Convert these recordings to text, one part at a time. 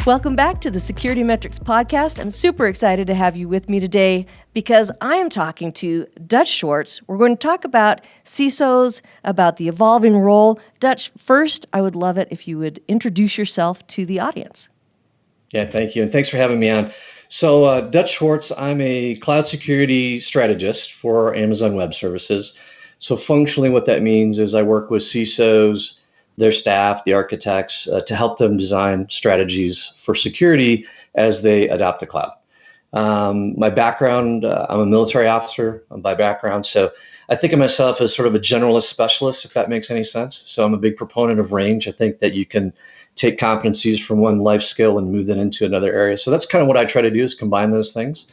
Welcome back to the SecurityMetrics podcast. I'm super excited to have you with me today because I am talking to Dutch Schwartz. We're going to talk about CISOs, about the evolving role. Dutch, first, I would love it if you would introduce yourself to the audience. Yeah, thank you. And thanks for having me on. So Dutch Schwartz, I'm a cloud security strategist for Amazon Web Services. So functionally what that means is I work with CISOs, their staff, the architects, to help them design strategies for security as they adopt the cloud. My background, I'm a military officer by background, so I think of myself as sort of a generalist specialist, if that makes any sense. So I'm a big proponent of range. I think that you can take competencies from one life skill and move them into another area. So that's kind of what I try to do, is combine those things.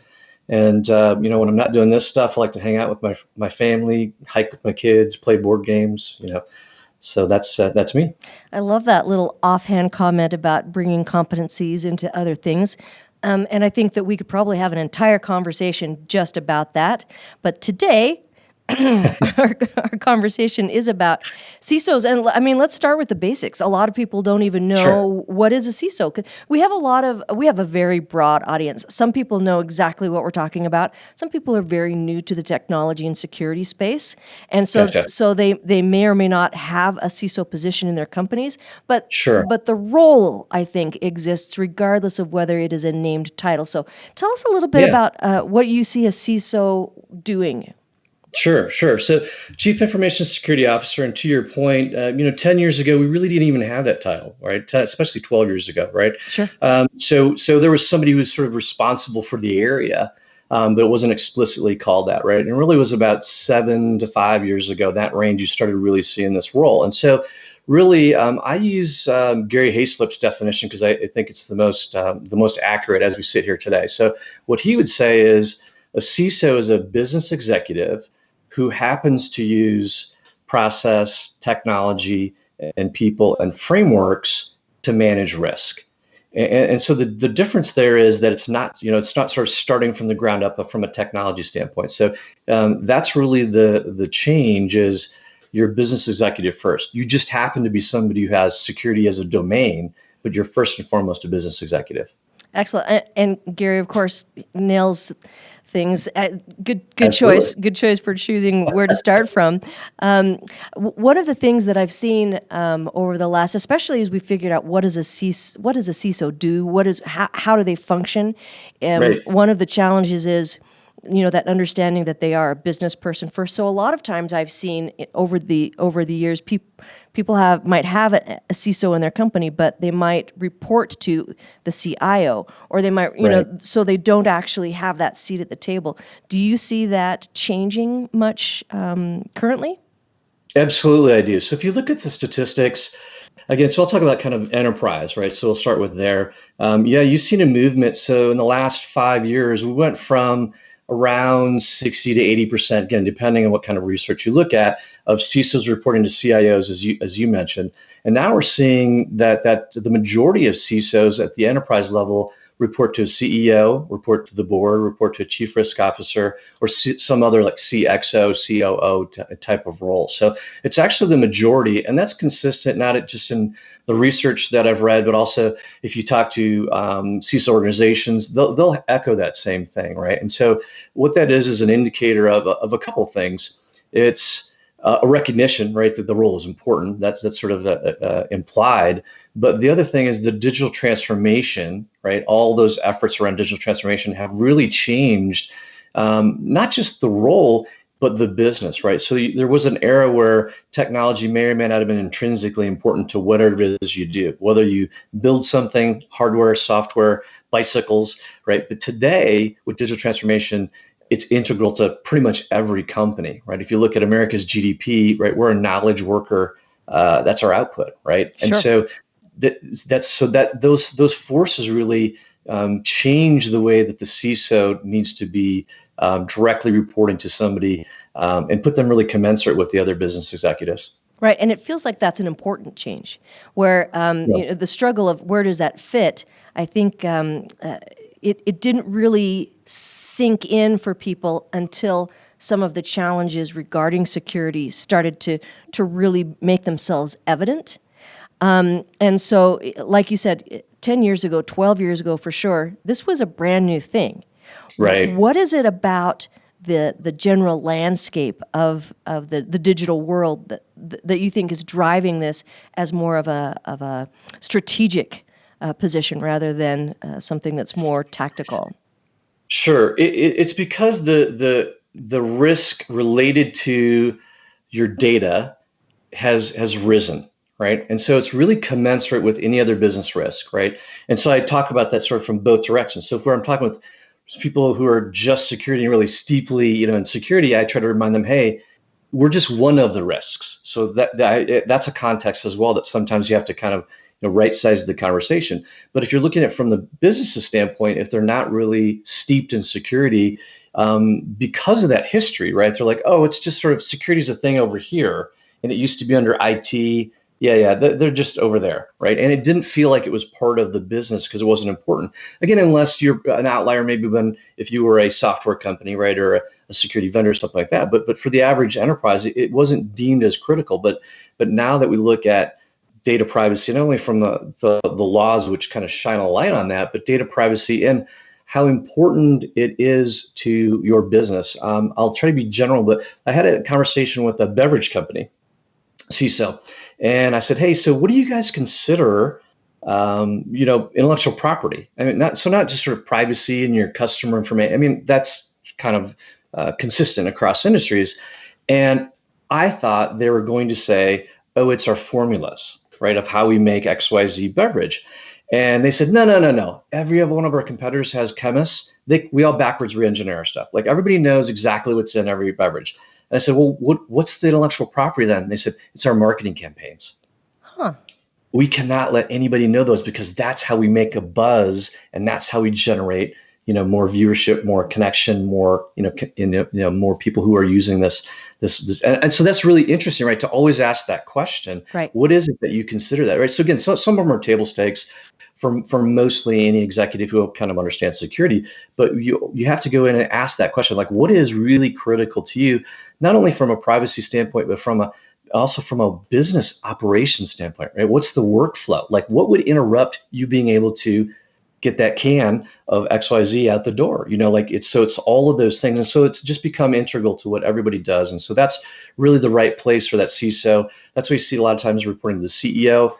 And when I'm not doing this stuff, I like to hang out with my family, hike with my kids, play board games, So that's me. I love that little offhand comment about bringing competencies into other things. And I think that we could probably have an entire conversation just about that. But today, our conversation is about CISOs. And I mean, let's start with the basics. A lot of people don't even know what is a CISO. 'Cause we have a very broad audience. Some people know exactly what we're talking about. Some people are very new to the technology and security space. And so, Gotcha. so they may or may not have a CISO position in their companies, but Sure. but the role, I think, exists regardless of whether it is a named title. So tell us a little bit about what you see a CISO doing. Sure. So Chief Information Security Officer, and to your point, 10 years ago, we really didn't even have that title, right? Especially 12 years ago, right? Sure. So there was somebody who was sort of responsible for the area, but it wasn't explicitly called that, right? And it really was about 7 to 5 years ago, that range, you started really seeing this role. And so really, I use Gary Hayslip's definition because I think it's the most accurate as we sit here today. So what he would say is a CISO is a business executive who happens to use process, technology, and people and frameworks to manage risk. And so the difference there is that it's not sort of starting from the ground up, but from a technology standpoint. So that's really the change is you're a business executive first. You just happen to be somebody who has security as a domain, but you're first and foremost a business executive. Excellent. And Gary, of course, nails things. Good Absolutely. choice. Good choice for choosing where to start from. One of the things that I've seen over the last, especially as we figured out what does a CISO do, how do they function. Right. One of the challenges is, that understanding that they are a business person first. So a lot of times I've seen over the years, people might have a CISO in their company, but they might report to the CIO, or they might, so they don't actually have that seat at the table. Do you see that changing much currently? Absolutely, I do. So if you look at the statistics, again, so I'll talk about kind of enterprise, right? So we'll start with there. You've seen a movement. So in the last 5 years, we went from around 60 to 80%, again, depending on what kind of research you look at, of CISOs reporting to CIOs, as you mentioned. And now we're seeing that the majority of CISOs at the enterprise level report to a CEO, report to the board, report to a chief risk officer, or some other like CXO, COO type of role. So it's actually the majority, and that's consistent not just in the research that I've read, but also if you talk to CISO organizations, they'll echo that same thing, right? And so what that is an indicator of a couple things. It's a recognition, right, that the role is important. That's sort of implied. But the other thing is the digital transformation, right? All those efforts around digital transformation have really changed not just the role, but the business, right? So there was an era where technology may or may not have been intrinsically important to whatever it is you do, whether you build something, hardware, software, bicycles, right? But today, with digital transformation, it's integral to pretty much every company, right? If you look at America's GDP, right, we're a knowledge worker. That's our output, right? Sure. And so those forces really change the way that the CISO needs to be directly reporting to somebody and put them really commensurate with the other business executives. Right, and it feels like that's an important change, where the struggle of where does that fit, I think it didn't really sink in for people until some of the challenges regarding security started to really make themselves evident. And so, like you said, 10 years ago, 12 years ago for sure, this was a brand new thing. Right. What is it about the general landscape of the digital world that you think is driving this as more of a strategic position rather than something that's more tactical? Sure. It's because the risk related to your data has risen, right? And so it's really commensurate with any other business risk, right? And so I talk about that sort of from both directions. So if I'm talking with people who are just security and really steeply, in security, I try to remind them, hey, we're just one of the risks. So that's a context as well that sometimes you have to kind of right size the conversation. But if you're looking at it from the business standpoint, if they're not really steeped in security, because of that history, right? They're like, oh, it's just sort of security is a thing over here, and it used to be under IT. Yeah, they're just over there, right? And it didn't feel like it was part of the business because it wasn't important. Again, unless you're an outlier, maybe if you were a software company, right, or a security vendor, stuff like that. But for the average enterprise, it wasn't deemed as critical. But now that we look at data privacy, not only from the laws which kind of shine a light on that, but data privacy and how important it is to your business. I'll try to be general, but I had a conversation with a beverage company, CISO. And I said, hey, so what do you guys consider, intellectual property? I mean, not just sort of privacy and your customer information. I mean, that's kind of consistent across industries. And I thought they were going to say, oh, it's our formulas, right, of how we make XYZ beverage. And they said, no. Every one of our competitors has chemists. We all backwards re-engineer our stuff. Like everybody knows exactly what's in every beverage. And I said, well, what's the intellectual property then? And they said, it's our marketing campaigns. Huh. We cannot let anybody know those because that's how we make a buzz, and that's how we generate, more viewership, more connection, more, more people who are using this. And so that's really interesting, right? To always ask that question. Right. What is it that you consider that, right? So again, some of them are table stakes for mostly any executive who kind of understands security, but you have to go in and ask that question, like what is really critical to you, not only from a privacy standpoint, but also from a business operations standpoint, right? What's the workflow? Like what would interrupt you being able to get that can of XYZ out the door? It's all of those things. And so it's just become integral to what everybody does. And so that's really the right place for that CISO. That's what you see a lot of times reporting to the CEO.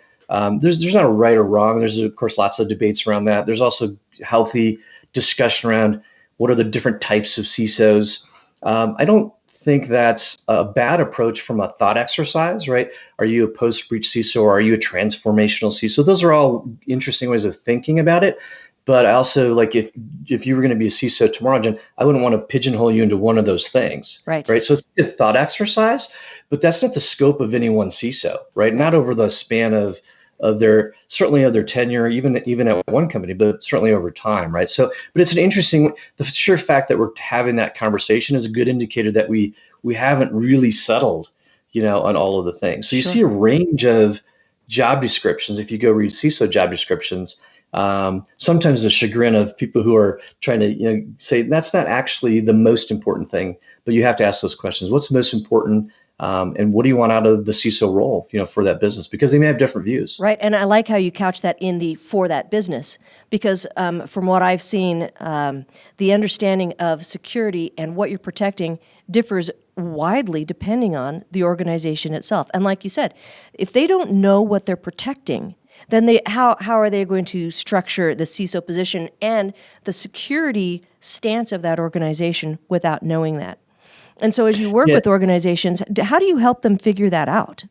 There's not a right or wrong. There's, of course, lots of debates around that. There's also healthy discussion around what are the different types of CISOs. I don't think that's a bad approach from a thought exercise, right? Are you a post-breach CISO or are you a transformational CISO? Those are all interesting ways of thinking about it. But I also, like, if you were going to be a CISO tomorrow, Jen, I wouldn't want to pigeonhole you into one of those things. Right. So it's a thought exercise, but that's not the scope of any one CISO, right? Not over the span of their tenure, even at one company, but certainly over time, right? So, but it's an interesting. The sheer fact that we're having that conversation is a good indicator that we haven't really settled, on all of the things. So you see a range of job descriptions. If you go read CISO job descriptions, sometimes the chagrin of people who are trying to say that's not actually the most important thing, but you have to ask those questions. What's most important? And what do you want out of the CISO role, for that business? Because they may have different views. Right, and I like how you couch that in the for that business, because from what I've seen, the understanding of security and what you're protecting differs widely depending on the organization itself. And like you said, if they don't know what they're protecting, then how are they going to structure the CISO position and the security stance of that organization without knowing that? And so as you work with organizations, how do you help them figure that out?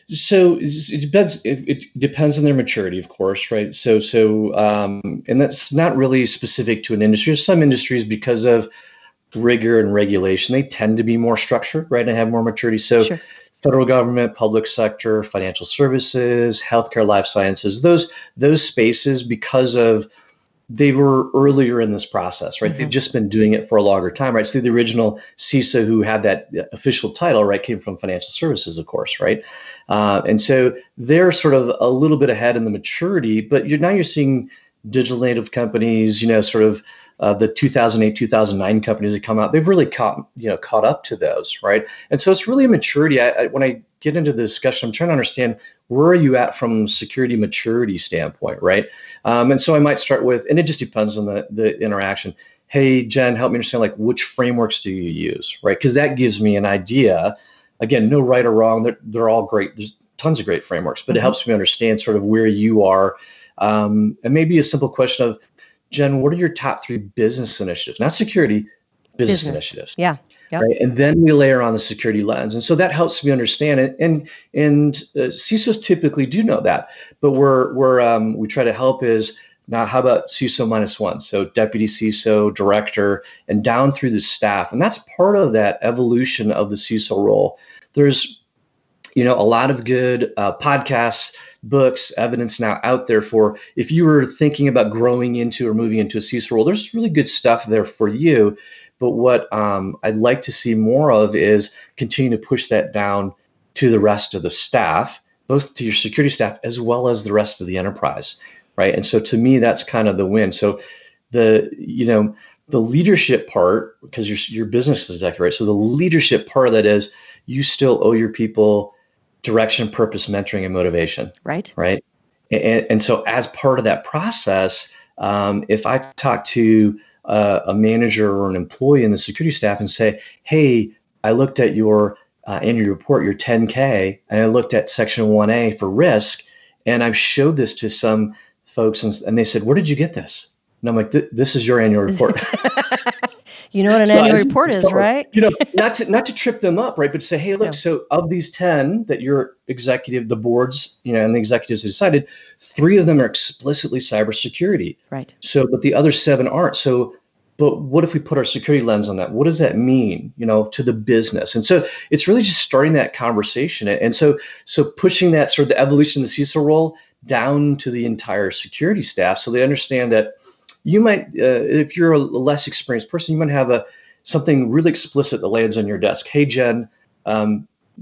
So it depends. It depends on their maturity, of course, right? So and that's not really specific to an industry. Some industries, because of rigor and regulation, they tend to be more structured, right, and have more maturity. So federal government, public sector, financial services, healthcare, life sciences, those spaces, because of they were earlier in this process, right? Mm-hmm. They've just been doing it for a longer time, right? So the original CISO who had that official title, right, came from financial services, of course, right? And so they're sort of a little bit ahead in the maturity, but now you're seeing digital native companies, sort of the 2008, 2009 companies that come out, they've really caught up to those, right? And so it's really a maturity. When I get into the discussion, I'm trying to understand where are you at from security maturity standpoint, right? And so I might start with, and it just depends on the interaction. Hey, Jen, help me understand like which frameworks do you use, right? Because that gives me an idea. Again, no right or wrong. They're all great. There's tons of great frameworks, but it helps me understand sort of where you are. And maybe a simple question of, Jen, what are your top 3 business initiatives? Not security, business initiatives. Yeah. Yep. Right. And then we layer on the security lens. And so that helps me understand it. And CISOs typically do know that. But we try to help is now how about CISO -1? So deputy CISO, director, and down through the staff. And that's part of that evolution of the CISO role. There's a lot of good podcasts, books, evidence now out there for if you were thinking about growing into or moving into a CISO role, there's really good stuff there for you. But what I'd like to see more of is continue to push that down to the rest of the staff, both to your security staff as well as the rest of the enterprise, right? And so to me, that's kind of the win. So the leadership part, because your business is executive, right? So the leadership part of that is you still owe your people direction, purpose, mentoring, and motivation. Right. Right. And so as part of that process, if I talk to a manager or an employee in the security staff and say, hey, I looked at your annual report, your 10K, and I looked at section 1A for risk, and I've showed this to some folks, and they said, where did you get this? And I'm like, this is your annual report. You know what an annual report is, right? Not to trip them up, right? But to say, hey, look, so of these 10 that your executive, the boards, and the executives decided, 3 of them are explicitly cybersecurity. Right. So, but the other 7 aren't. So, but what if we put our security lens on that? What does that mean, to the business? And so it's really just starting that conversation. And so pushing that sort of the evolution of the CISO role down to the entire security staff, so they understand that you might, if you're a less experienced person, you might have something really explicit that lands on your desk. Hey, Jen,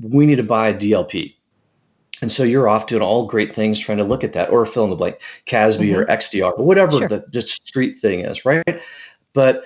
we need to buy a DLP. And so you're off doing all great things trying to look at that, or fill in the blank, CASB or XDR, or whatever the street thing is, right? But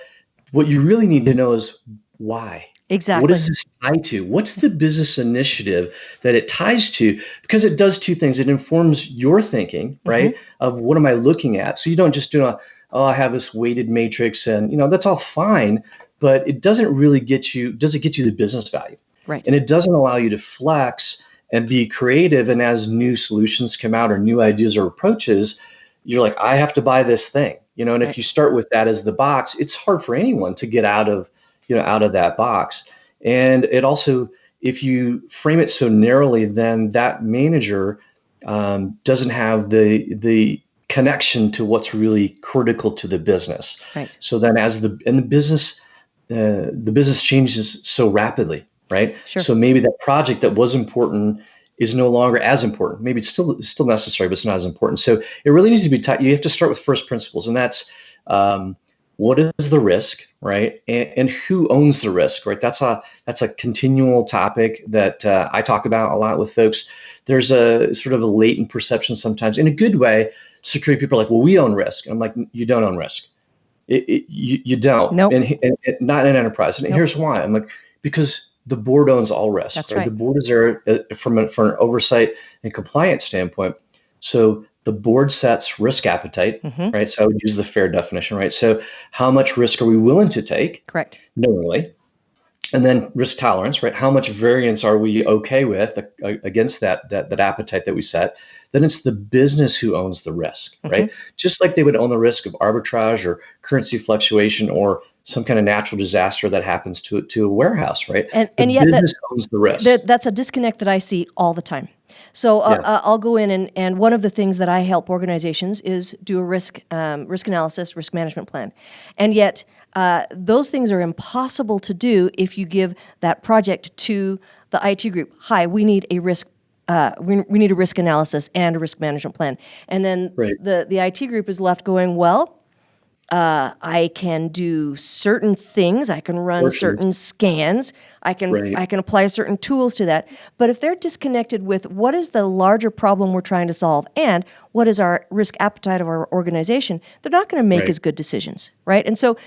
what you really need to know is why. Exactly. What is this tied to? What's the business initiative that it ties to? Because it does 2 things. It informs your thinking, right, of what am I looking at? So you don't just do I have this weighted matrix, and that's all fine, but it doesn't really get you the business value. Right. And it doesn't allow you to flex and be creative. And as new solutions come out or new ideas or approaches, you're like, I have to buy this thing. And if you start with that as the box, it's hard for anyone to get out of that box. And it also, if you frame it so narrowly, then that manager doesn't have the connection to what's really critical to the business. Right. So then the business changes so rapidly, right? Sure. So maybe that project that was important is no longer as important. Maybe it's still necessary, but it's not as important. So it really needs to be tight. You have to start with first principles, and that's what is the risk, right? And who owns the risk, right? That's a continual topic that I talk about a lot with folks. There's a sort of a latent perception sometimes, in a good way. Security people are like, well, we own risk. And I'm like, you don't own risk. You don't. Nope. And not in an enterprise. And here's why. I'm like, because the board owns all risk. That's right. The board is there for an oversight and compliance standpoint. So the board sets risk appetite, right? So I would use the FAIR definition, right? So how much risk are we willing to take? Correct. Knowingly. And then risk tolerance, right? How much variance are we okay with against that appetite that we set? Then it's the business who owns the risk, right? Just like they would own the risk of arbitrage or currency fluctuation or some kind of natural disaster that happens to a warehouse, right? And yet business owns the risk. That's a disconnect that I see all the time. So I'll go in and one of the things that I help organizations is do a risk analysis, risk management plan. And yet those things are impossible to do if you give that project to the IT group. Hi, we need a risk we need a risk analysis and a risk management plan. And then the IT group is left going, well, I can do certain things. I can run certain scans. I can apply certain tools to that. But if they're disconnected with what is the larger problem we're trying to solve and what is our risk appetite of our organization, they're not going to make as good decisions, right? And so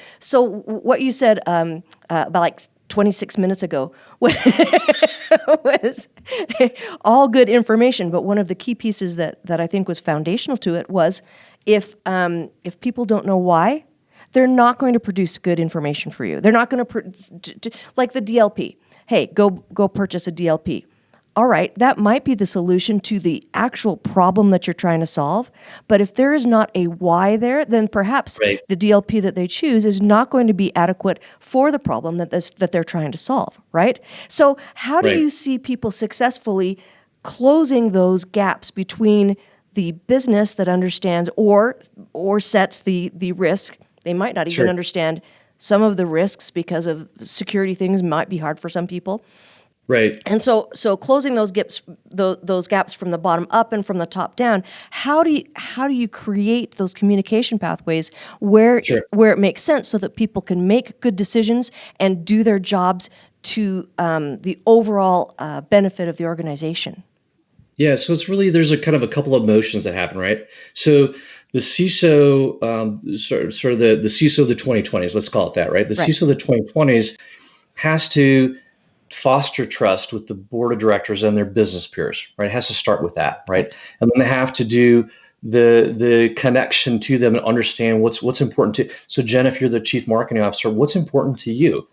what you said about like 26 minutes ago was all good information. But one of the key pieces that I think was foundational to it was if people don't know why, they're not going to produce good information for you. They're not going to, like the DLP. Hey, go purchase a DLP. All right, that might be the solution to the actual problem that you're trying to solve. But if there is not a why there, then perhaps Right. the DLP that they choose is not going to be adequate for the problem that they're trying to solve, right? So how do Right. you see people successfully closing those gaps between the business that understands or sets the risk? They might not even Sure. understand some of the risks because of security things might be hard for some people. Right. And so closing those gaps from the bottom up and from the top down, how do you create those communication pathways where Sure. it makes sense so that people can make good decisions and do their jobs to the overall benefit of the organization? Yeah, so it's really there's a kind of a couple of motions that happen, right? So the CISO, sort of the CISO of the 2020s, let's call it that, right? The Right. CISO of the 2020s has to foster trust with the board of directors and their business peers, right? It has to start with that, right? And then they have to do the connection to them and understand what's important to. So Jen, if you're the chief marketing officer, what's important to you,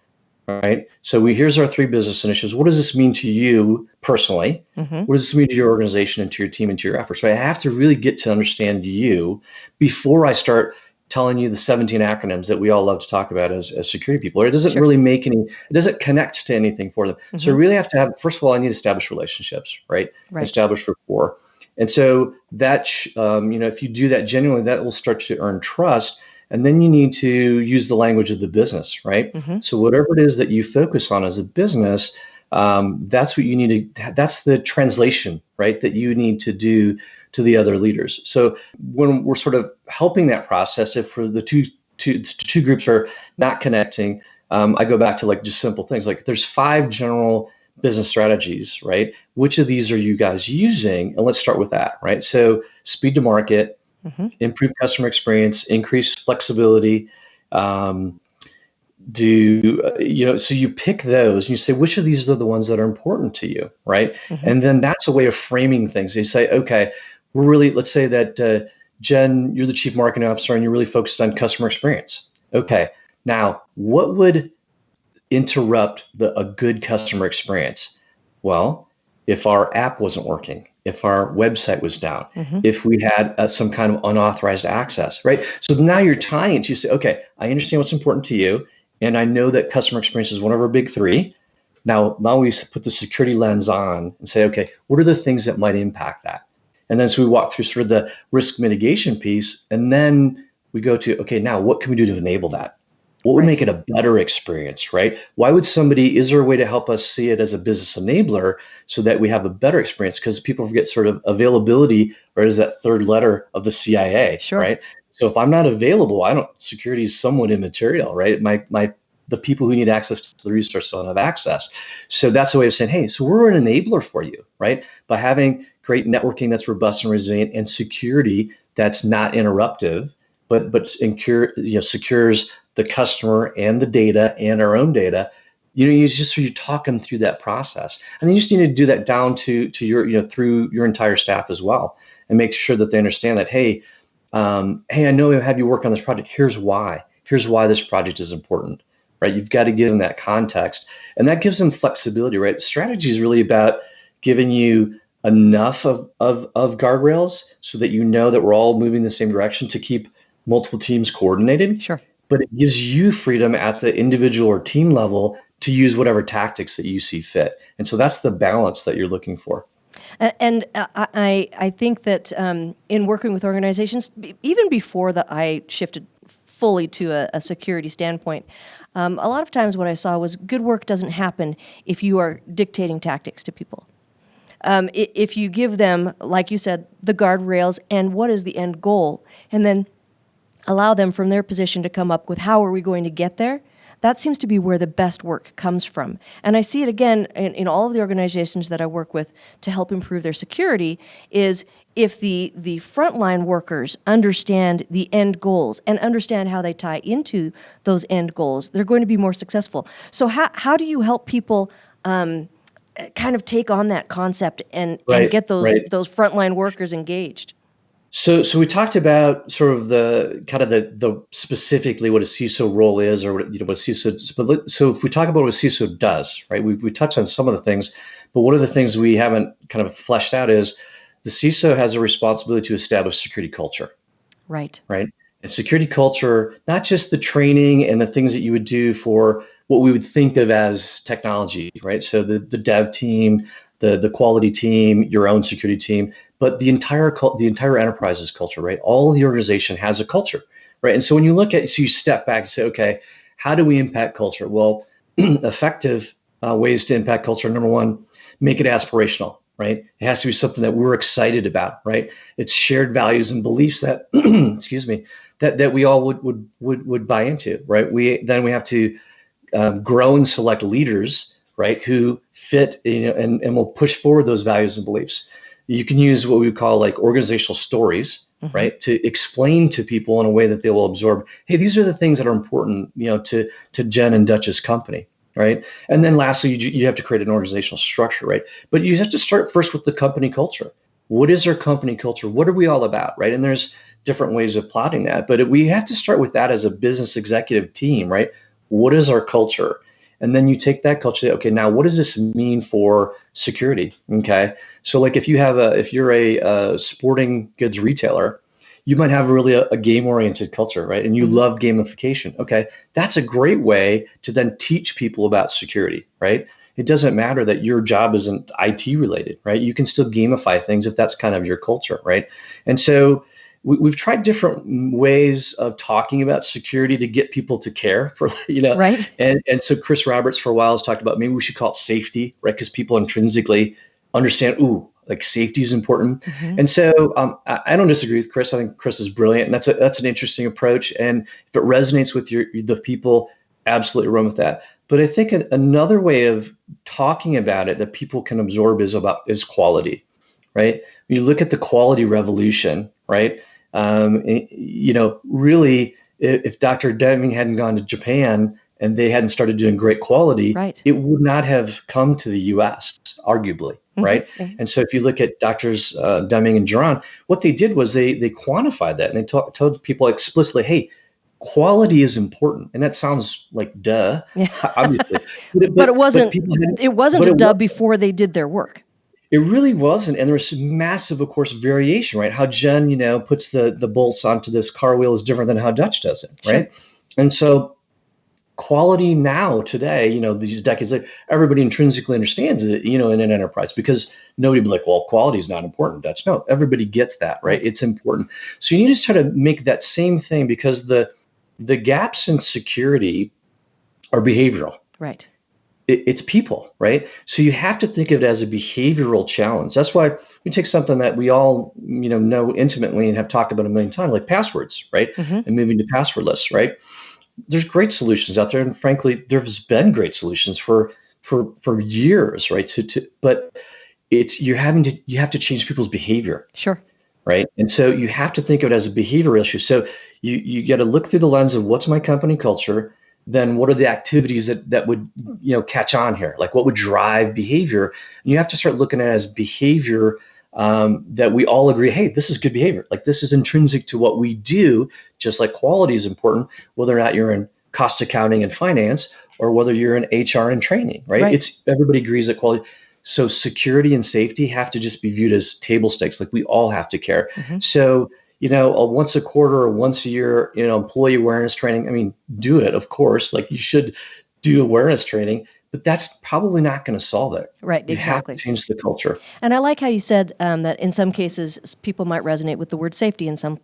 right? So here's our 3 business initiatives. What does this mean to you personally? What does this mean to your organization and to your team and to your efforts? Right? I have to really get to understand you before I start telling you the 17 acronyms that we all love to talk about as security people. Or it doesn't really make it doesn't connect to anything for them. So I really have to have, first of all, I need to establish relationships, right? Right. Establish rapport. And so that, if you do that genuinely, that will start to earn trust. And then you need to use the language of the business, right? So whatever it is that you focus on as a business, that's what you need to, that's the translation, right? That you need to do to the other leaders. So when we're sort of helping that process, if for the two groups are not connecting, I go back to like just simple things. Like there's 5 general business strategies, right? Which of these are you guys using? And let's start with that, right? So speed to market, improve customer experience, increase flexibility, so you pick those and you say, which of these are the ones that are important to you, right? And then that's a way of framing things. You say, okay, let's say that Jen, you're the chief marketing officer and you're really focused on customer experience. Okay, now what would interrupt a good customer experience? Well, if our app wasn't working, if our website was down, if we had some kind of unauthorized access, right? So now you're tying it to, you say, okay, I understand what's important to you. And I know that customer experience is one of our big 3. Now we put the security lens on and say, okay, what are the things that might impact that? And then so we walk through sort of the risk mitigation piece. And then we go to, okay, now what can we do to enable that? What would make it a better experience, right? Why would is there a way to help us see it as a business enabler so that we have a better experience? Because people forget sort of availability, or is that 3rd letter of the CIA, right? So if I'm not available, security is somewhat immaterial, right? The people who need access to the resource don't have access. So that's a way of saying, hey, so we're an enabler for you, right? By having great networking that's robust and resilient and security that's not interruptive, but secures the customer and the data and our own data. You talk them through that process, and then you just need to do that down to your through your entire staff as well, and make sure that they understand that, hey, I know I have you work on this project. Here's why. Here's why this project is important, right? You've got to give them that context, and that gives them flexibility, right? Strategy is really about giving you enough of guardrails so that you know that we're all moving in the same direction to keep multiple teams coordinated. Sure. But it gives you freedom at the individual or team level to use whatever tactics that you see fit. And so that's the balance that you're looking for. And I think that in working with organizations, even before that I shifted fully to a security standpoint, a lot of times what I saw was good work doesn't happen if you are dictating tactics to people. If you give them, like you said, the guardrails and what is the end goal, and then allow them from their position to come up with how are we going to get there, that seems to be where the best work comes from. And I see it again in all of the organizations that I work with to help improve their security is if the frontline workers understand the end goals and understand how they tie into those end goals, they're going to be more successful. So how do you help people kind of take on that concept and Right, get right. those frontline workers engaged? So we talked about sort of the kind of the specifically what a CISO role is, or what CISO. So if we talk about what a CISO does, right? We touched on some of the things, but one of the things we haven't kind of fleshed out is the CISO has a responsibility to establish security culture, Right. right? And security culture, not just the training and the things that you would do for what we would think of as technology, right? So the dev team, the quality team, your own security team, but the entire enterprise's culture, right? All the organization has a culture, right? And so when you look at, so you step back and say, okay, how do we impact culture? Well, effective ways to impact culture. Number one, make it aspirational, right? It has to be something that we're excited about, right? It's shared values and beliefs that, excuse me, that we all would buy into, right? We have to grow and select leaders, right, who fit, and will push forward those values and beliefs. You can use what we call like organizational stories, right, to explain to people in a way that they will absorb. Hey, these are the things that are important, to Jen and Dutch's company, right? And then lastly, you have to create an organizational structure, right? But you have to start first with the company culture. What is our company culture? What are we all about, right? And there's different ways of plotting that, but we have to start with that as a business executive team, right? What is our culture? And then you take that culture, okay, now what does this mean for security? Okay. So like if you're a sporting goods retailer, you might have really a game oriented culture, right? And you love gamification. Okay. That's a great way to then teach people about security, right? It doesn't matter that your job isn't IT related, right? You can still gamify things if that's kind of your culture, right? And so we've tried different ways of talking about security to get people to care for, Right. and so Chris Roberts for a while has talked about maybe we should call it safety, right? Because people intrinsically understand, ooh, like safety is important. And so I don't disagree with Chris. I think Chris is brilliant, and that's an interesting approach. And if it resonates with the people, absolutely run with that. But I think another way of talking about it that people can absorb is quality, right? When you look at the quality revolution, right? Really, if Dr. Deming hadn't gone to Japan and they hadn't started doing great quality, Right. it would not have come to the U.S., arguably, right? And so if you look at Doctors Deming and Duran, what they did was they quantified that, and they told people explicitly, hey, quality is important. And that sounds like duh, Yeah. obviously. But it wasn't People hadn't, it wasn't but a it dub before they did their work. it really wasn't, and there was massive, of course, variation, right? How Jen, puts the bolts onto this car wheel is different than how Dutch does it, Sure. right? And so quality now today, these decades later, everybody intrinsically understands it, in an enterprise, because nobody be like, well, quality is not important, Dutch. No, everybody gets that, right? Right. It's important. So you need to try to make that same thing, because the gaps in security are behavioral. Right. It's people, right? So you have to think of it as a behavioral challenge. That's why we take something that we all, know intimately and have talked about a million times, like passwords, right? And moving to passwordless, right? There's great solutions out there, and frankly, there's been great solutions for years, right? But you have to change people's behavior. Sure. Right. And so you have to think of it as a behavioral issue. So you got to look through the lens of what's my company culture, then what are the activities that would, catch on here? Like what would drive behavior? And you have to start looking at it as behavior that we all agree, hey, this is good behavior. Like this is intrinsic to what we do, just like quality is important, whether or not you're in cost accounting and finance or whether you're in HR and training, right? It's everybody agrees that quality. So security and safety have to just be viewed as table stakes. Like we all have to care. So, a once a quarter or once a year, employee awareness training. I mean, do it, of course. Like you should do awareness training, but that's probably not going to solve it. Right. You have Exactly. to change the culture. And I like how you said that in some cases people might resonate with the word safety. In some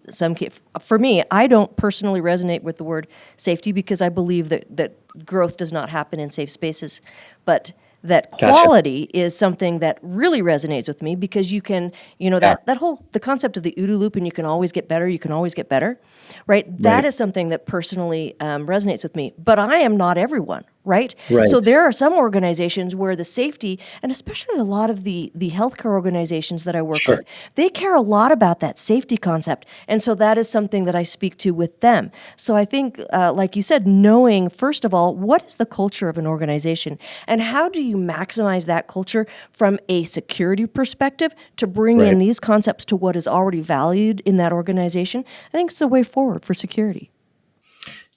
for me, I don't personally resonate with the word safety because I believe that growth does not happen in safe spaces, but that Gotcha. quality is something that really resonates with me because you can, that whole, the concept of the OODA loop and you can always get better, right? That is something that personally resonates with me, but I am not everyone, right? So Right. there are some organizations where the safety, and especially a lot of the healthcare organizations that I work Sure. with, they care a lot about that safety concept. And so that is something that I speak to with them. So I think, like you said, knowing, first of all, what is the culture of an organization and how do you maximize that culture from a security perspective to bring in Right. these concepts to what is already valued in that organization? I think it's the way forward for security.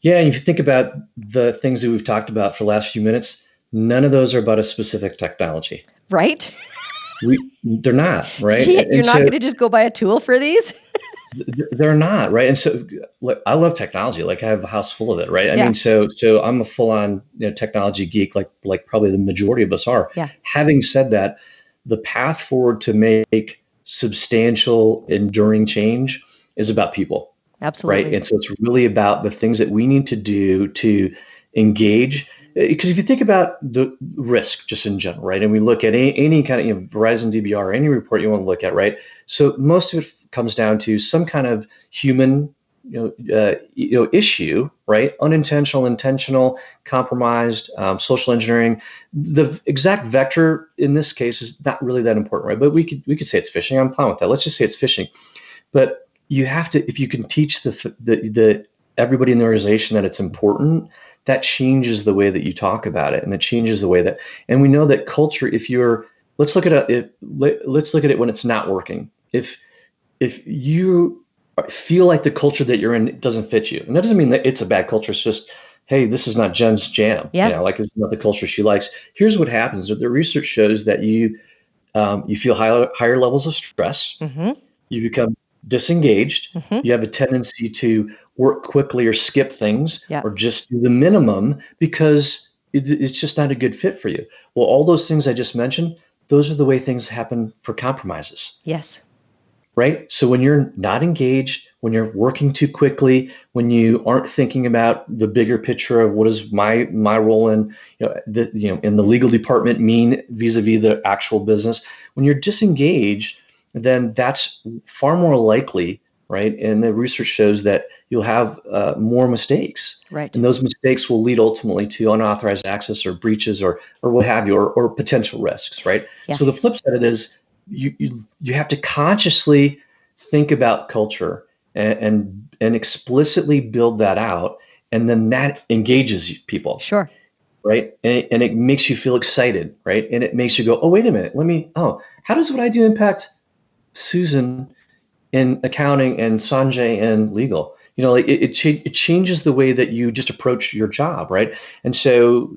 Yeah, and if you think about the things that we've talked about for the last few minutes, none of those are about a specific technology. Right? They're not, right? You're And not so going to just go buy a tool for these? they're not, right? And so look, I love technology. Like I have a house full of it, right? I Yeah. mean, so I'm a full-on, technology geek, like probably the majority of us are. Yeah. Having said that, the path forward to make substantial, enduring change is about people, right? Absolutely. And so it's really about the things that we need to do to engage. Because if you think about the risk just in general, right, and we look at any kind of Verizon DBR, any report you want to look at, right, so most of it comes down to some kind of human issue, right, unintentional, intentional, compromised, social engineering. The exact vector in this case is not really that important, right, but we could say it's phishing. I'm fine with that. Let's just say it's phishing. But you have to, if you can teach the everybody in the organization that it's important, that changes the way that you talk about it, and that changes the way that. And we know that culture. If you're, let's look at let's look at it when it's not working. If you feel like the culture that you're in doesn't fit you, and that doesn't mean that it's a bad culture. It's just, hey, this is not Jen's jam. Yeah. Like it's not the culture she likes. Here's what happens: the research shows that you feel higher levels of stress. Mm-hmm. You become disengaged. Mm-hmm. You have a tendency to work quickly or skip things Yeah. or just do the minimum because it's just not a good fit for you. Well, all those things I just mentioned, those are the way things happen for compromises, Yes. right? So when you're not engaged, when you're working too quickly, when you aren't thinking about the bigger picture of what is my role in in the legal department mean vis-a-vis the actual business, when you're disengaged, then that's far more likely, right? And the research shows that you'll have more mistakes, Right. and those mistakes will lead ultimately to unauthorized access or breaches or what have you, or potential risks, right? Yeah. So the flip side of it is you have to consciously think about culture and explicitly build that out, and then that engages people, Sure. right? And it makes you feel excited, right? And it makes you go, oh, wait a minute, how does what I do impact Susan in accounting and Sanjay in legal? Like it changes the way that you just approach your job, right? And so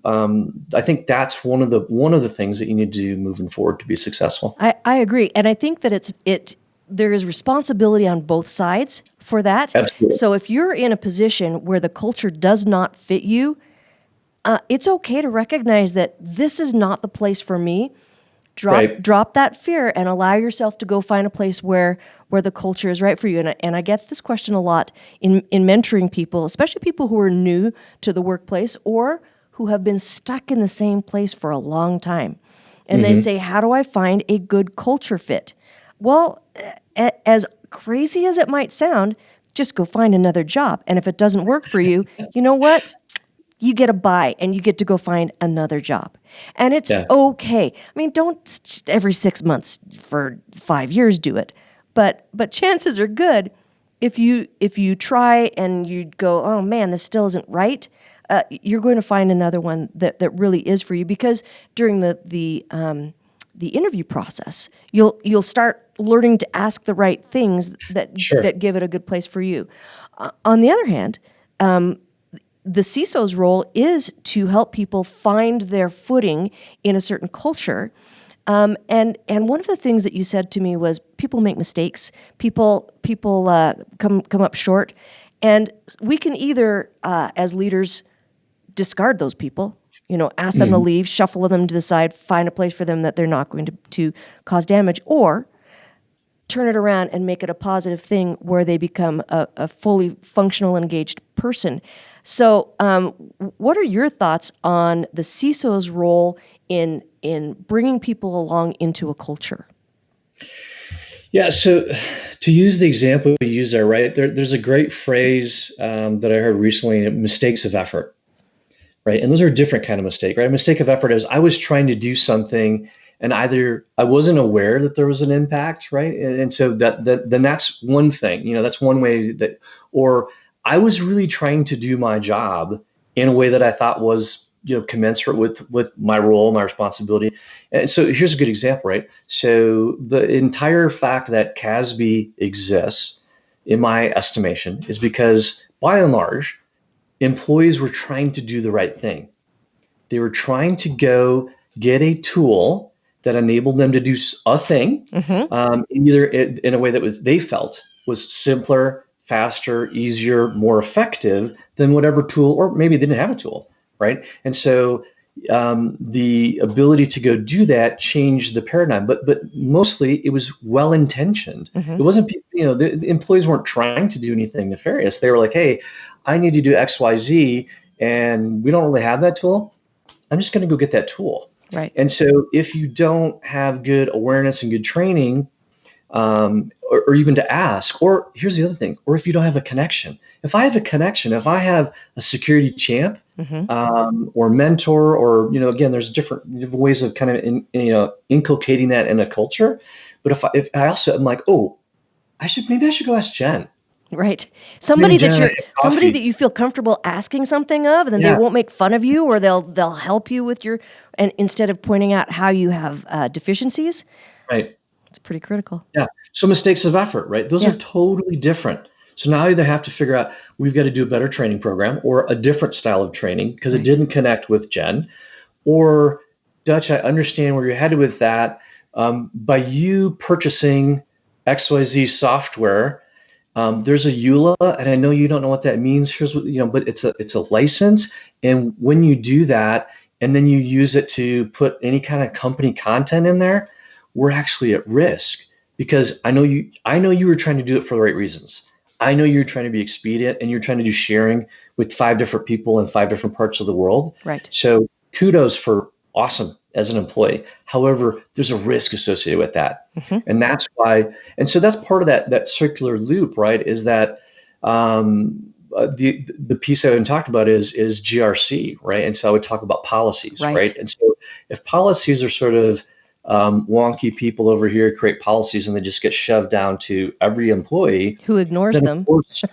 I think that's one of the things that you need to do moving forward to be successful. I agree. And I think that there is responsibility on both sides for that. Absolutely. So if you're in a position where the culture does not fit you, it's okay to recognize that this is not the place for me. Right. Drop that fear and allow yourself to go find a place where the culture is right for you. And I get this question a lot in mentoring people, especially people who are new to the workplace or who have been stuck in the same place for a long time. And they say, how do I find a good culture fit? Well, as crazy as it might sound, just go find another job. And if it doesn't work for you, you know what? You get a buy and you get to go find another job. And it's Yeah. okay. I mean, don't every 6 months for 5 years do it. But chances are good if you try and you go, oh man, this still isn't right, you're going to find another one that really is for you, because during the interview process, you'll start learning to ask the right things Sure. that give it a good place for you. On the other hand, the CISO's role is to help people find their footing in a certain culture. And one of the things that you said to me was people make mistakes. People come up short, and we can either as leaders discard those people. Ask them to leave, shuffle them to the side, find a place for them that they're not going to cause damage, or turn it around and make it a positive thing where they become a fully functional, engaged person. So what are your thoughts on the CISO's role in bringing people along into a culture? Yeah. So to use the example you use there, right? There's a great phrase that I heard recently: mistakes of effort. right? And those are a different kind of mistake, right? A mistake of effort is I was trying to do something and either I wasn't aware that there was an impact, right? And so then that's one thing, that's one way that, or I was really trying to do my job in a way that I thought was, commensurate with my role, my responsibility. And so here's a good example, right? So the entire fact that CASB exists, in my estimation, is because by and large, employees were trying to do the right thing. They were trying to go get a tool that enabled them to do a thing, either in a way that they felt was simpler, faster, easier, more effective than whatever tool, or maybe they didn't have a tool, right? And so the ability to go do that changed the paradigm, but mostly it was well intentioned. It wasn't, the employees weren't trying to do anything nefarious. They were like, hey, I need to do X, Y, Z, and we don't really have that tool. I'm just going to go get that tool. Right. And so if you don't have good awareness and good training, or even to ask, or here's the other thing, or if you don't have a connection. If I have a connection, if I have a security champ, or mentor, or, again, there's different ways of kind of, inculcating that in a culture. But if I also am like, oh, maybe I should go ask Jen. Right. Somebody Jen, that you feel comfortable asking something of, and then they won't make fun of you, or they'll help you with and instead of pointing out how you have deficiencies. Right. It's pretty critical. Yeah. So mistakes of effort, right? Those are totally different. So now I either have to figure out we've got to do a better training program or a different style of training because it didn't connect with Jen, or Dutch, I understand where you're headed with that. By you purchasing XYZ software, there's a EULA, and I know you don't know what that means. Here's what, but it's a license. And when you do that, and then you use it to put any kind of company content in there, we're actually at risk because I know you were trying to do it for the right reasons. I know you're trying to be expedient and you're trying to do sharing with 5 different people in 5 different parts of the world. Right. So kudos for awesome as an employee. However, there's a risk associated with that. And that's why, and so that's part of that circular loop, right? Is that the piece I haven't talked about is GRC, right? And so I would talk about policies, right? And so if policies are sort of wonky people over here create policies and they just get shoved down to every employee who ignores them, of course,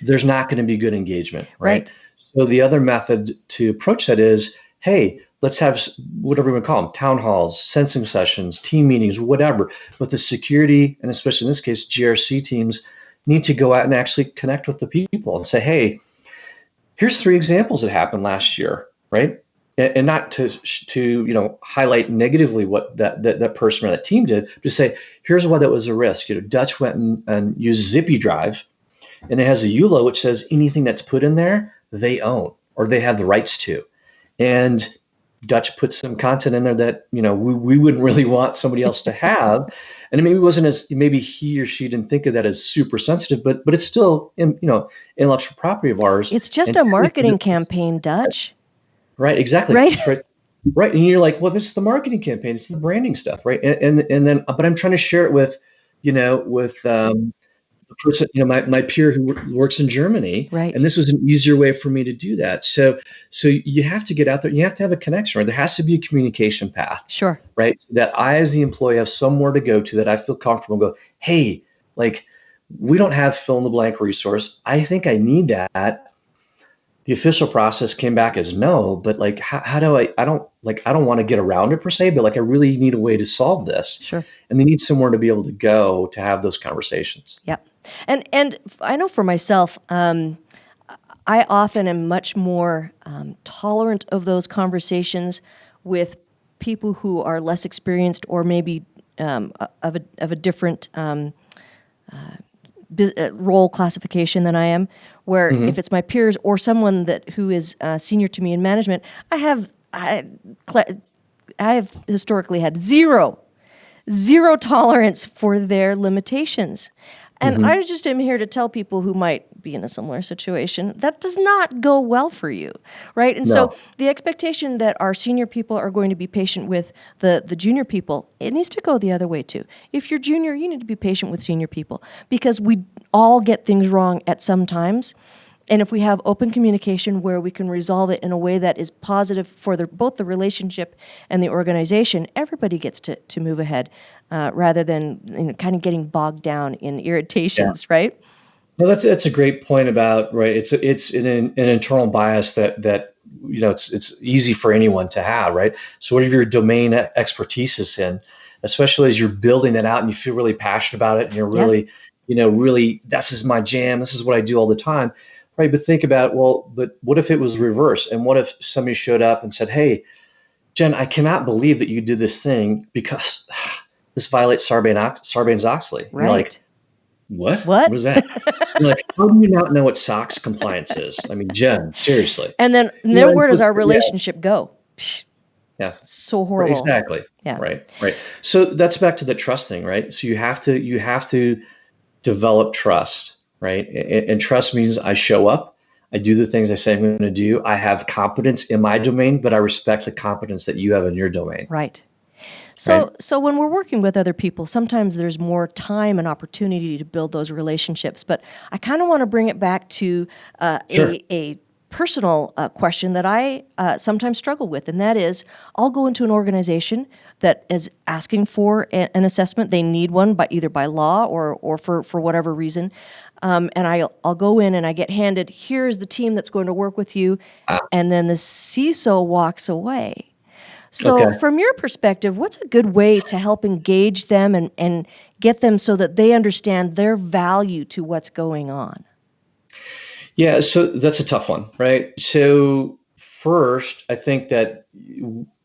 there's not going to be good engagement, right? So the other method to approach that is, hey, let's have whatever we call them, town halls, sensing sessions, team meetings, whatever. But the security, and especially in this case, GRC teams need to go out and actually connect with the people and say, hey, here's 3 examples that happened last year, right? And not to highlight negatively what that person or that team did, to say, here's why that was a risk. Dutch went and used Zippy Drive, and it has a EULA which says anything that's put in there, they own or they have the rights to. And Dutch put some content in there that we wouldn't really want somebody else to have, and it maybe wasn't as maybe he or she didn't think of that as super sensitive, but it's still intellectual property of ours. It's just a marketing campaign, Dutch. Right, exactly. Right. Right. And you're like, well, this is the marketing campaign. It's the branding stuff, right? And then, but I'm trying to share it with the person, my peer who works in Germany. Right. And this was an easier way for me to do that. So you have to get out there. You have to have a connection, right? There has to be a communication path. Sure. Right. So that I, as the employee, have somewhere to go to that I feel comfortable and go, hey, like, we don't have fill in the blank resource. I think I need that. The official process came back as no, but like, how do I don't want to get around it per se, but like, I really need a way to solve this. Sure. And they need somewhere to be able to go to have those conversations. Yep. And I know for myself, I often am much more tolerant of those conversations with people who are less experienced or maybe of a different role classification than I am, where if it's my peers or someone who is senior to me in management, I have historically had zero tolerance for their limitations. And I just am here to tell people who might be in a similar situation, that does not go well for you, right? And so the expectation that our senior people are going to be patient with the junior people, it needs to go the other way too. If you're junior, you need to be patient with senior people because we all get things wrong at some times. And if we have open communication where we can resolve it in a way that is positive for both the relationship and the organization, everybody gets to move ahead rather than kind of getting bogged down in irritations, right? Well, that's a great point about right. It's an internal bias that it's easy for anyone to have, right? So whatever your domain expertise is in, especially as you're building that out and you feel really passionate about it and you're Yeah. really really this is my jam. This is what I do all the time, right? But think about but what if it was reverse? And what if somebody showed up and said, "Hey, Jen, I cannot believe that you did this thing because this violates Sarbanes-Oxley." And you're like, Right. what? What? What is that? You're like, how do you not know what SOX compliance is? I mean, Jen, seriously. And then where does our Yeah, relationship go? Psh, yeah, so right, horrible. exactly. Yeah. Right. So that's back to the trust thing, right? So you have to develop trust, right? And trust means I show up, I do the things I say I'm going to do. I have competence in my domain, but I respect the competence that you have in your domain, Right. right? So when we're working with other people, sometimes there's more time and opportunity to build those relationships. But I kind of want to bring it back to Sure. a personal question that I sometimes struggle with, and that is I'll go into an organization that is asking for an assessment. They need one, by either by law or for whatever reason. And I'll go in and I get handed, here's the team that's going to work with you, Ah, and then the CISO walks away. So, okay. from your perspective, what's a good way to help engage them and get them so that they understand their value to what's going on? Yeah, so that's a tough one, right? So first, I think that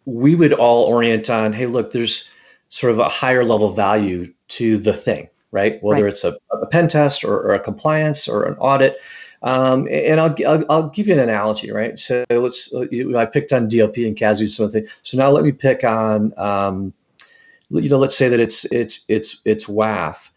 we would all orient on, hey, look, there's sort of a higher level value to the thing, right? Whether Right. it's a pen test or a compliance or an audit. And I'll give you an analogy, right? So I picked on DLP and CASB something. So now let me pick on let's say that it's WAF.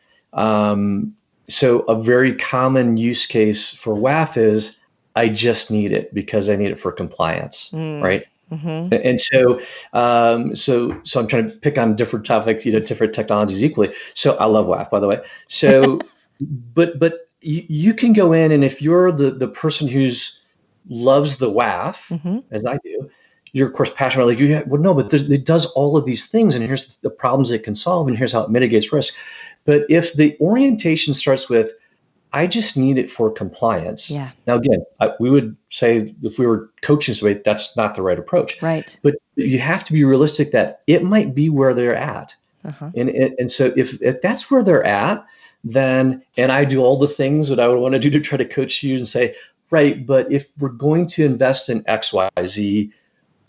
So a very common use case for WAF is I just need it because I need it for compliance, right? Mm-hmm. And so I'm trying to pick on different topics, different technologies equally. So I love WAF, by the way. So, but you can go in, and if you're the person who's loves the WAF, Mm-hmm. as I do, you're of course passionate. Like well, no, but it does all of these things, and here's the problems it can solve, and here's how it mitigates risk. But if the orientation starts with I just need it for compliance. Yeah. Now, again, we would say if we were coaching somebody, that's not the right approach. Right. But you have to be realistic that it might be where they're at. Uh-huh. And so if that's where they're at, then, and I do all the things that I would want to do to try to coach you and say, right, but if we're going to invest in X, Y, Z,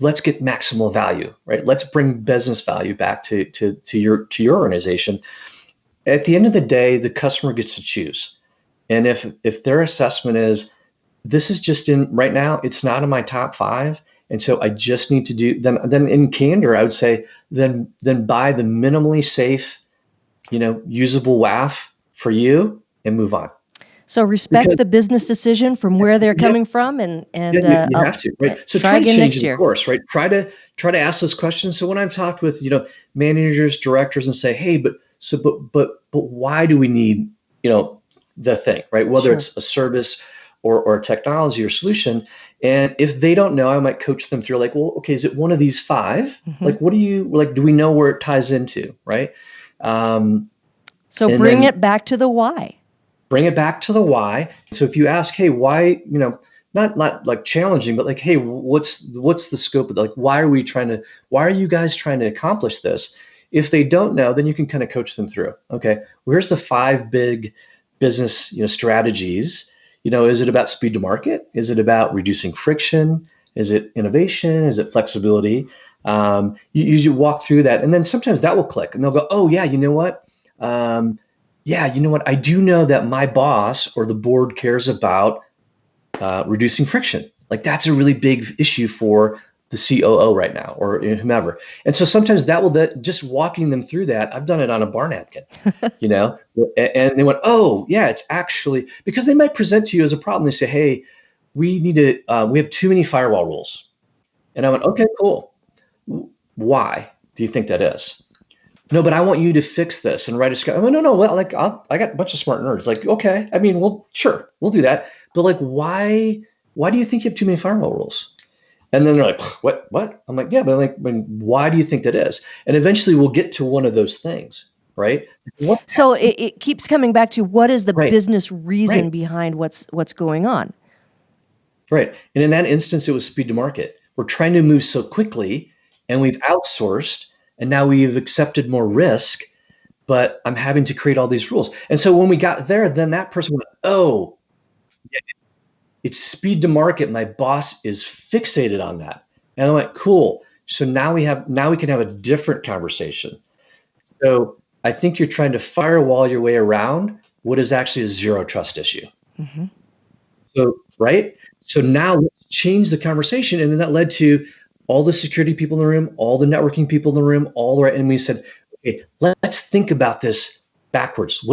let's get maximal value, right? Let's bring business value back to your organization. At the end of the day, the customer gets to choose. And if their assessment is this is just in right now, it's not in my top five, and so I just need to do then in candor, I would say then buy the minimally safe, usable WAF for you and move on. So respect Because the business decision from where they're yeah, coming from, and yeah, and you I'll have to, right? So try try to again change next the year. course, right? Try to ask those questions. So when I've talked with managers, directors, and say, hey, but why do we need the thing, right? Whether Sure. it's a service or a technology or solution, and if they don't know, I might coach them through like, well, okay, is it one of these five? Mm-hmm. Like, what do you like? Do we know where it ties into, right? Um, So and bring then it back to the why. bring it back to the why. So if you ask, hey, why, not like challenging, but like, hey, what's the scope of like, why are you guys trying to accomplish this? If they don't know, then you can kind of coach them through. Okay, well, here's the five big business, strategies. Is it about speed to market? Is it about reducing friction? Is it innovation? Is it flexibility? You walk through that, and then sometimes that will click, and they'll go, oh yeah, you know what? Yeah, you know what? I do know that my boss or the board cares about reducing friction. Like that's a really big issue for the COO right now or whomever. And so sometimes just walking them through that, I've done it on a bar napkin, you know, and they went, oh yeah, it's actually because they might present to you as a problem. They say, hey, we have too many firewall rules. And I went, okay, cool. Why do you think that is? no, but I want you to fix this and write a script. I'm like, no, well, like I got a bunch of smart nerds. Like, okay, I mean, well, sure, we'll do that. But like, why do you think you have too many firewall rules? And then they're like, what? I'm like, yeah, but like, why do you think that is? And eventually we'll get to one of those things, right? So it keeps coming back to what is the Right. business reason Right. behind what's going on. Right. And in that instance, it was speed to market. We're trying to move so quickly and we've outsourced and now we've accepted more risk, but I'm having to create all these rules. And so when we got there, then that person went, oh, it's speed to market. My boss is fixated on that. And I went, cool. So now we can have a different conversation. So I think you're trying to firewall your way around what is actually a zero trust issue. Mm-hmm. So, right? So now let's change the conversation. And then that led to all the security people in the room, all the networking people in the room, all the right. And we said, okay, let's think about this backwards.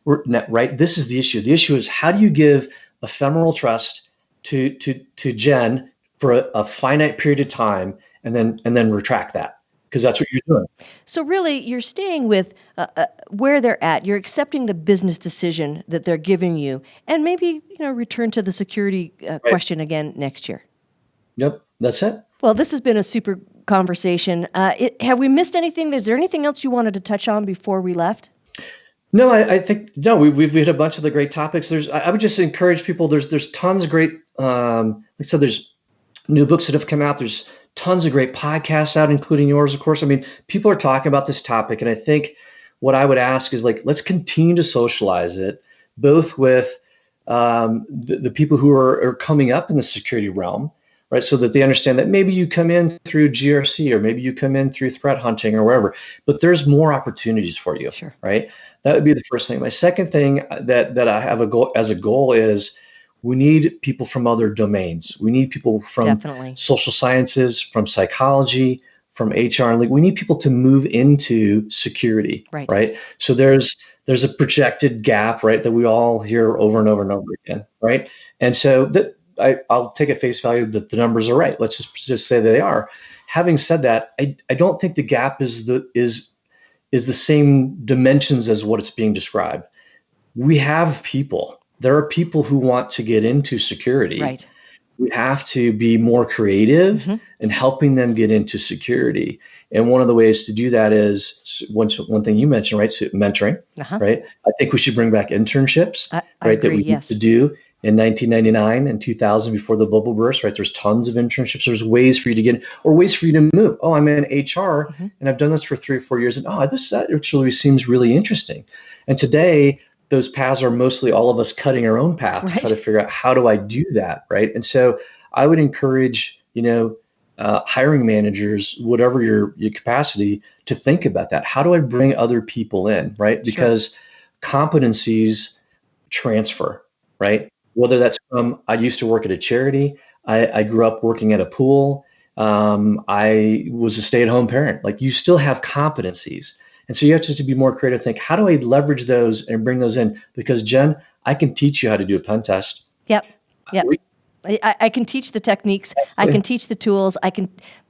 Right? This is the issue. The issue is how do you give ephemeral trust to Jen for a finite period of time and then retract that? Because that's what you're doing. So really, you're staying with where they're at. You're accepting the business decision that they're giving you, and maybe return to the security question again next year. Yep, that's it. Well, this has been a super conversation. Have we missed anything? Is there anything else you wanted to touch on before we left? No, I think no. We've hit a bunch of the great topics. I would just encourage people. There's tons of great. Like I said, there's new books that have come out. There's tons of great podcasts out, including yours, of course. I mean, people are talking about this topic, and I think what I would ask is like, let's continue to socialize it, both with the people who are coming up in the security realm, right? So that they understand that maybe you come in through GRC or maybe you come in through threat hunting or wherever, but there's more opportunities for you, Sure. right? That would be the first thing. My second thing that I have as a goal is we need people from other domains. We need people from Definitely. social sciences, from psychology, from HR. Like we need people to move into security, right? So there's a projected gap, right, that we all hear over and over and over again, right? And so that I'll take at face value that the numbers are right. Let's just say that they are. Having said that, I don't think the gap is the same dimensions as what it's being described. We have people. There are people who want to get into security. Right. We have to be more creative in helping them get into security. And one of the ways to do that is one thing you mentioned, right? So mentoring, right? I think we should bring back internships, I right? agree, That we used to do in 1999 and 2000 before the bubble burst, right? There's tons of internships. There's ways for you to get in or ways for you to move. Oh, I'm in HR and I've done this for 3 or 4 years. And that actually seems really interesting. And today, those paths are mostly all of us cutting our own path to try to figure out how do I do that, right? And so I would encourage, hiring managers, whatever your capacity, to think about that. How do I bring other people in, right? Because competencies transfer, right? Whether that's from, I used to work at a charity, I grew up working at a pool, I was a stay-at-home parent. Like you still have competencies. And so you have to be more creative, think, how do I leverage those and bring those in? Because Jen, I can teach you how to do a pen test. Yep. I can teach the techniques. I can teach the tools.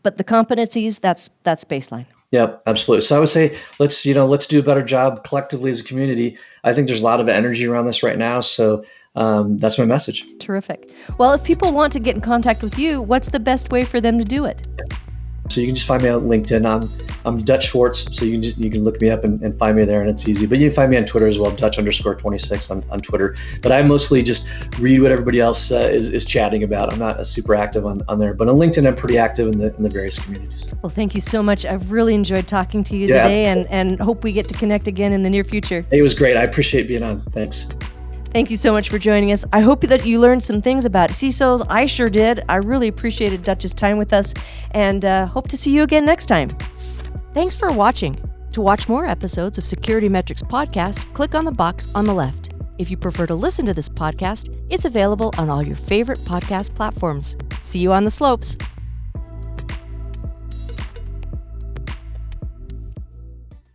But the competencies, that's baseline. Yep, absolutely. So I would say let's do a better job collectively as a community. I think there's a lot of energy around this right now. So that's my message. Terrific. Well, if people want to get in contact with you, what's the best way for them to do it? So you can just find me on LinkedIn. I'm Dutch Schwartz, so you can look me up and find me there, and it's easy. But you can find me on Twitter as well, Dutch_26 on Twitter. But I mostly just read what everybody else is chatting about. I'm not super active on there, but on LinkedIn I'm pretty active in the various communities. Well, thank you so much. I've really enjoyed talking to you today, and hope we get to connect again in the near future. It was great. I appreciate being on. Thanks. Thank you so much for joining us. I hope that you learned some things about CISOs. I sure did. I really appreciated Dutch's time with us, and hope to see you again next time. Thanks for watching. To watch more episodes of SecurityMetrics podcast, click on the box on the left. If you prefer to listen to this podcast, it's available on all your favorite podcast platforms. See you on the slopes.